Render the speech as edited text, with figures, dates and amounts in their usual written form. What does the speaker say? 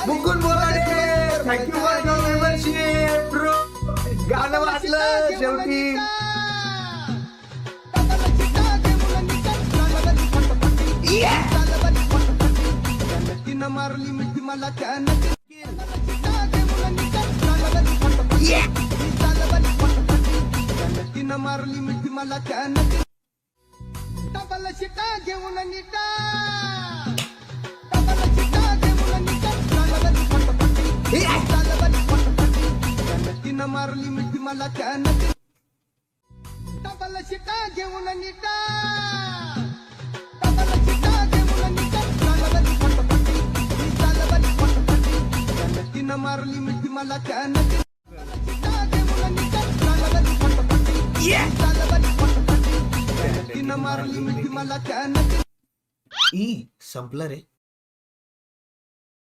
Mukund Borade, thank you for your membership bro. गाणं वाजलं शेवटी. मारली मिठी मला मारली मिठी मला डबल शिटा घेऊन निटा डबल शिटा घेऊन निटा मारली मिठी मला डबल शिटा घेऊन निटा डबल शिटा घेऊन निटा मारली मिठी मला मारली मिठी मला संपलं रे.